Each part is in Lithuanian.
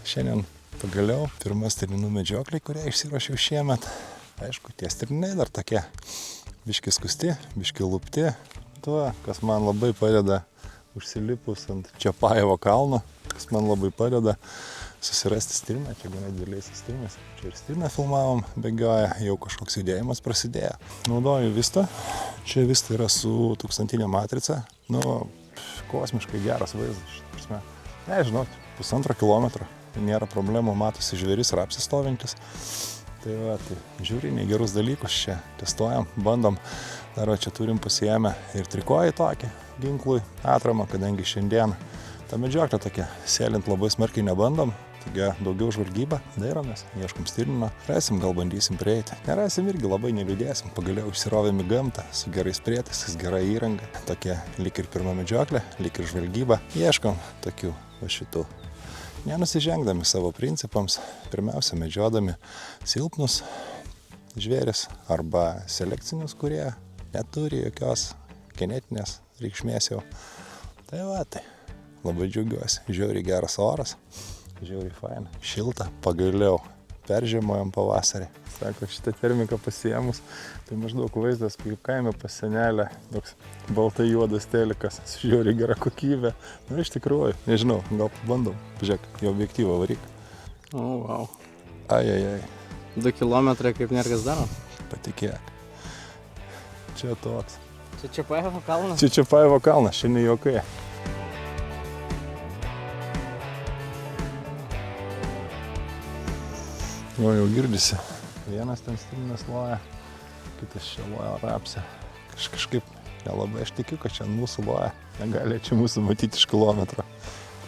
Šiandien pagaliau pirma stirninų medžioklė, kurią išsiruošiau šiemet. Aišku, tie stirniniai dar tokie biški skusti, biški lupti. Tuo, kas man labai padeda užsilipus ant Čiapajevo kalno, kas man labai padeda susirasti stirną. Čia gana dideliais stirnais. Čia ir stirną filmavom, bėgioja, jau kažkoks judėjimas prasidėjo. Naudoju Vista. Čia Vista yra su 1000 matrica. Kosmiškai geras vaizdas. Nežinau, 1,5 kilometro. Nėra problemų, matosi žvėris ir apsistovintis. Tai žiūriniai gerus dalykus čia testuojam, bandom. Dar čia turim pasiėmę ir trikojį tokį ginklui atramą, kadangi šiandien ta medžioklė tokia, sėlint labai smarkiai nebandom. Tokia daugiau žvalgyba, dairomės, ieškom stirnino. Rasim, gal bandysim prieiti. Nerasim irgi labai neliūdėsim, pagaliau išsirovėm į gamtą su gerais prietaisais, gera įranga. Tokia lyg ir pirma medžioklė, lyg ir žvalgyba. Ieškom tokių šitų. Nenusižengdami savo principams, pirmiausia medžiodami silpnus žvėris arba selekcinius, kurie neturi jokios genetinės reikšmės jau. Tai labai džiaugiuosi. Žiauriai geras oras, žiauriai faina, šilta, pagaliau peržiemojom pavasarį. Sako, šitą termiką pasiėmus, tai maždaug vaizdas kaip kaime pas senelę, toks baltai juodas telikas, su žiauriai gera kokybė. Iš tikrųjų, nežinau, gal pabandom. Pažiūrėk, į objektyvą varyk. Wow. Ai. 2 kilometrai kaip nėr kas daro? Patikėk. Čia toks. Čia Čiapajevo kalnas? Čia Čiapajevo kalnas, šiandien juokai. Jau girdisi. Vienas ten stirninas loja, kitas čia loja rapsę. Kažkaip nelabai aš tikiu, kad čia mūsų loja. Negali čia mūsų matyti iš kilometro.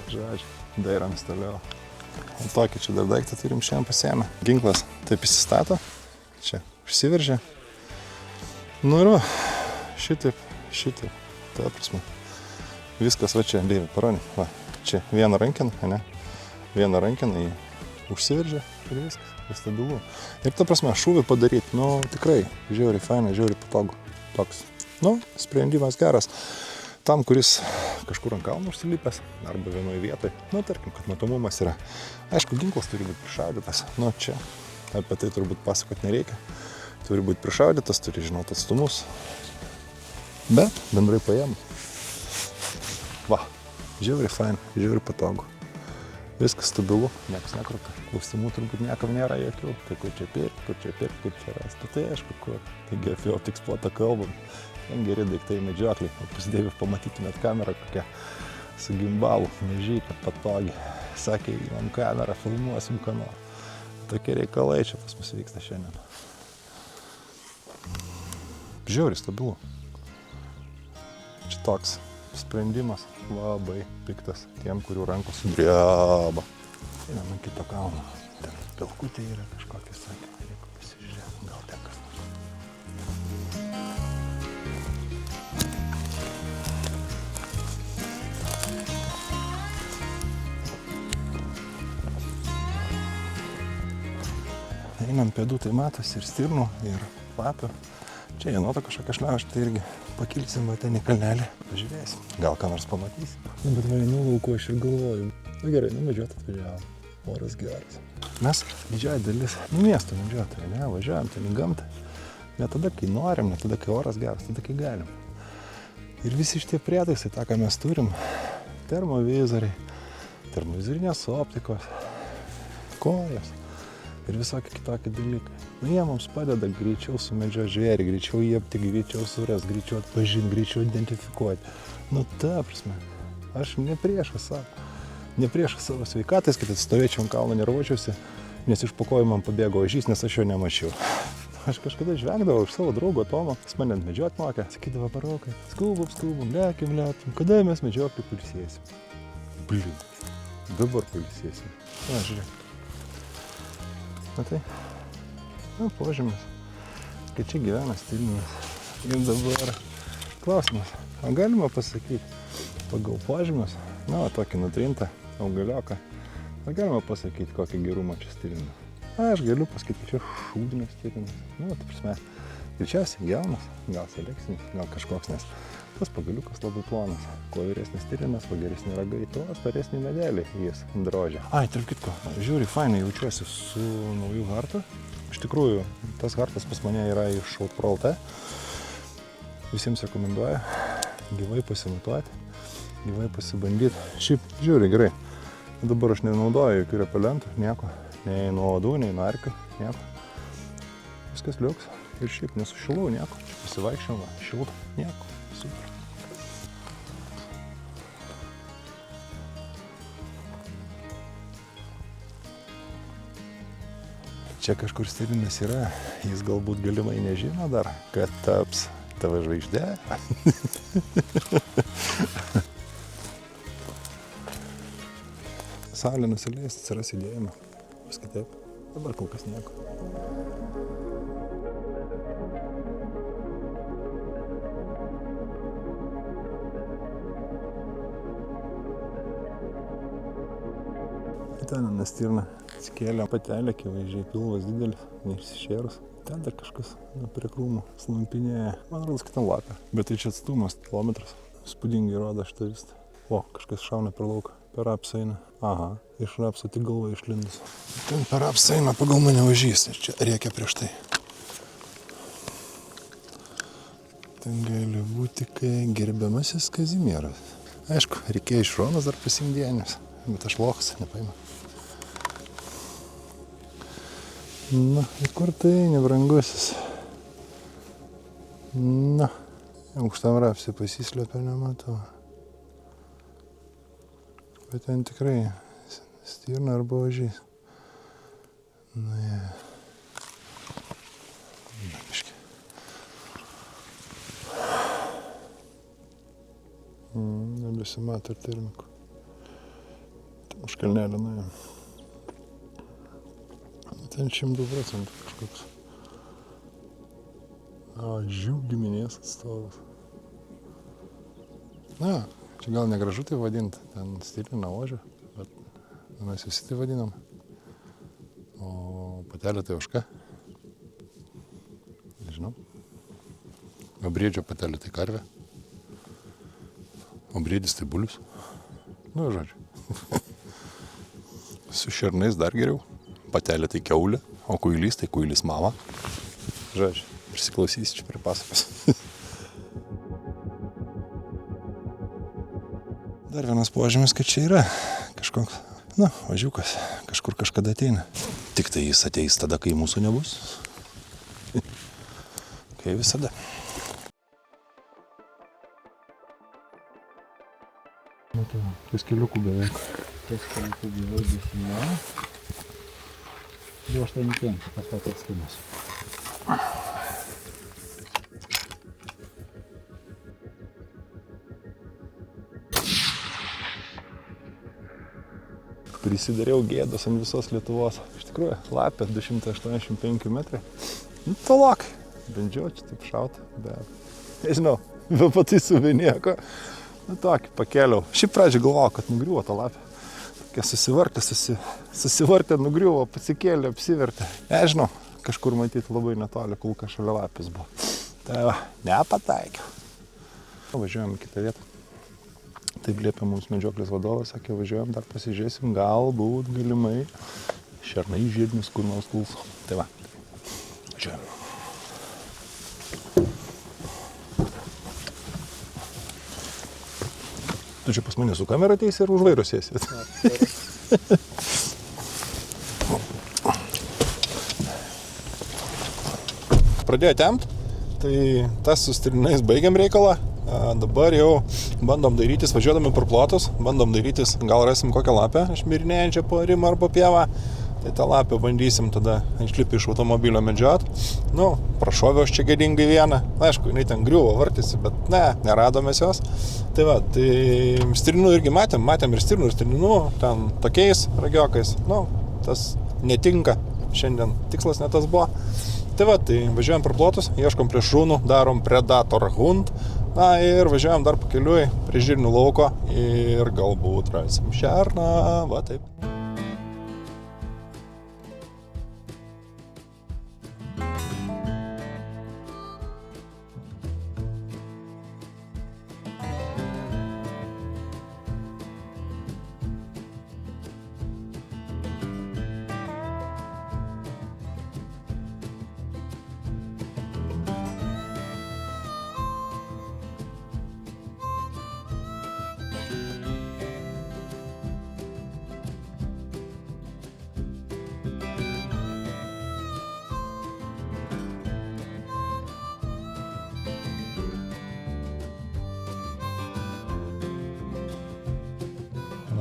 Žodžiu, dairams toliau. O tokį čia dar daiktą turim šiandien pasiėmę. Ginklas taip įsistato, čia užsiveržia. Ir šitaip, ta prasme. Viskas va čia, Deivi, parodyk. Va, čia viena rankena, ne? Viena rankena jį užsiveržia ir viskas, stabilu. Ir ta prasme, šūvį padaryti, tikrai, žiauriai faina, žiauriai patogu. Toks, sprendimas geras. Tam, kuris kažkur ant kalno užsilipęs, arba vienoje vietoje, tarkim, kad matomumas yra. Aišku, ginklas turi būti prišaudytas. Čia, apie tai turbūt pasakot nereikia. Turi būti prišaudytas, turi žinoti atstumus. Bet, bendrai paėmus. Žiauriai faina, žiauriai patogu. Viskas stabilu, niekas nekruta. Klausimų turbūt niekam nėra jokių. Tai kur čia pirkti, kur čia rasti. Tai aišku, kur. Taigi apie tik spotą kalbam. Ten geri daiktai medžiokliai. Pasidėjau, pamatytumėt kamerą kokią su gimbalu, mažytę, patogiai. Sakė, įmam kamerą, filmuosim ką nors. Tokie reikalai čia pas mus vyksta šiandien. Žiauriai stabilu. Čia toks sprendimas labai piktas tiem, kurių rankos sudreba. Einam ant kito kalno. Ten pelkutė yra kažkokia, sakė, reikia pasižiūrėti, gal ten kas nors. Einam pėdų, tai matosi ir stirnų, ir lapių. Čia jenota kažkokia šliaužta, tai irgi pakilsim ten į kalnelį, pažiūrėsim. Gal ką nors pamatysim. Bet vainų lauku aš ir galvoju. Gerai, medžiot atvažiavom. Oras geras. Mes didžioji dalis miesto medžiotojai, ne? Važiuojam ten į gamtą. Ne tada, kai norim, ne tada, kai oras geras, tada, kai galim. Ir visi šitie prietaisai, tą, ką mes turim, termovizoriai, termovizorinės optikos, kojos ir visokie kitokie dalykai. Jie mums padeda greičiau sumedžioti žvėrį, greičiau jį aptikti, greičiau surast, greičiau atpažinti, greičiau identifikuoti. Ta prasme, aš ne priešas savo sveikatais, kad atstovėčiau ant kalno nervuočiausi, nes iš po kojų man pabėgo ožys, nes aš jo nemačiau. Aš kažkada žvengdavau iš savo draugo Tomo, jis mane medžiot mokė, sakydavo Parokai, skubum, lekim, kada mes medžioklį pailsėsim? Dabar pailsėsim. Žiūrėk. Matai? Požymis, kad čia gyvena stirninas. Ir dabar klausimas, o galima pasakyti pagal požymis, tokį nutrintą augalioką, o galima pasakyti, kokį gerumą čia stirninas? Aš galiu pasakyti, kad čia šūdinas stirninas. Ta prasme, Greičiausiai jaunas, gal seleksinis, gal kažkoks, nes tas pagaliukas labai plonas. Kuo vyresnis stirninas, kuo geresni ragai, tuo storesnį medelį jis drožia. Ai, tarp kitko, žiūri, fainai jaučiuosi su nauju hartu. Iš tikrųjų, tas hartas pas mane yra iš Outpro LT. Visiems rekomenduoju gyvai pasimatuoti, gyvai pasibandyti. Šiaip žiūri gerai. Dabar aš nenaudoju jokių repelentų, nieko. Nei nuo uodų, nei nuo erkių, nieko. Viskas liuks. Ir šiaip nesušilau nieko. Čia pasivaikščiau, šilta, nieko. Super. Čia kažkur stirninas yra, jis galbūt galimai nežino dar, kad taps tavo žvaigždė. Saulė nusileis, atsiras judėjimą. Vis kitaip. Dabar kol kas nieko. Ten stirna atsikėlė patelė, akivaizdžiai pilvas didelis, neišsišėrus. Ten dar kažkas prie krūmų slampinėja. Man rodos, kad ten lapė. Bet tai čia atstumas kilometras. Spūdingai rodo šitą vistą. O, kažkas šauna per lauką. Per rapsą eina. Aha, iš rapso tik galva išlindus. Ten per rapsą eina pagal mane važys. Ir čia reikia prieš tai. Ten gali būti gerbiamasis Kazimieras. Aišku, reikėjo iš Ronos dar pasimdienis. Bet aš lochas, nepaima. Na, ir kur tai, nebrangusis? Na, aukštam rapsį pasislėpia, nematau. Bet ten tikrai stirna arba ožys. Na, jie. Na, biški. Nebesimato ir termikų. Ten už kalnelį nuėjom. Ten 100% kažkoks. Žiū giminės atstovas. Na, čia gal negražu tai vadinti, ten stirnina ožio, bet mes visi tai vadinam. O patelė tai ožka. Nežinau. O briedžio patelė tai karvė. O briedis tai bulius. Nu, žodžiu. Su šernais dar geriau. Patelė tai kiaulė, o kuilys tai kuilys mama. Žodžiu, prisiklausysi čia prie pasakos. Dar vienas požymis, kad čia yra kažkoks, ožiukas, kažkur kažkada ateina. Tik tai jis ateis tada, kai mūsų nebus. Kai visada. Matau, ties keliukų beveik. Ties keliukų beveik dėsime. 285 paspaudė atstumas. Prisidariau gėdos ant visos Lietuvos. Iš tikrųjų, lapė 285 metrai. Nu, tolok. Bandžiau čia taip šauti, bet nežinau, be pataisų be nieko. Nu, tokį pakėliau. Šiaip pradžią galvojau, kad nugriuvo tą lapę. Susivartė, nugriuvo, pasikėlė, apsivertė. Nežinau, kažkur matyti labai netoli, kulka šalia lapės buvo. Tai va, nepataikiau. Važiuojam į kitą vietą. Taip liepė mums medžioklės vadovas, sakė, važiuojam, dar pasižiūrėsim, galbūt, galimai, šernai žiedinius kur nors kulso. Tai va, važiuojam. Tu čia pas mane su kamera ateisi ir už vairo sėsi. Pradėjo tempt, tai tas su stirninais baigiam reikalą. Dabar jau bandom dairytis, važiuodami per plotus, bandom dairytis, gal rasim kokią lapę, šmirinėjančią po rimą ar po pievą. Tai tą lapę bandysim tada išlipti iš automobilio medžiot. Nu, prašoviau aš čia gėdingai vieną. Aišku, jinai ten griuvo, vartėsi, bet ne, neradomės jos. Tai va, tai stirninų irgi matėm ir stirninų, ten tokiais ragiokais. Nu, tas netinka, šiandien tikslas ne tas buvo. Tai va, tai važiuojam per plotus, ieškom prie šunų, darom Predator Hunt. Na ir važiuojam dar pakeliui prie žirnių lauko ir galbūt rasim šerną, va taip.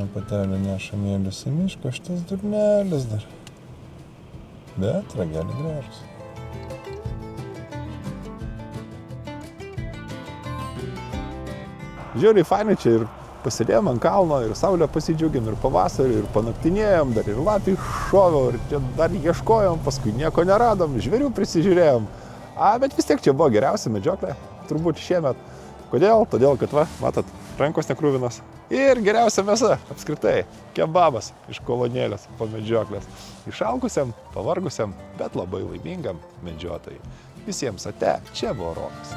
Viena patelė neša mėlius į mišką, šitas durnelis dar. Bet ragelį gražus. Žiūrėjai, fainai čia ir pasidėjom ant kalno, ir saulę pasidžiaugiam, ir pavasarį, ir panaktinėjom, dar ir lapį šoviau, ir čia dar ieškojom, paskui nieko neradom, žvėrių prisižiūrėjom. Bet vis tiek čia buvo geriausia medžioklė, turbūt šiemet. Kodėl? Todėl, kad va, matot, rankos nekrūvinos. Ir geriausia mėsa, apskritai, kebabas iš kolonėlės po medžioklės. Išalkusiam, pavargusiam, bet labai laimingam medžiotojai. Visiems ate, čia buvo Rokas.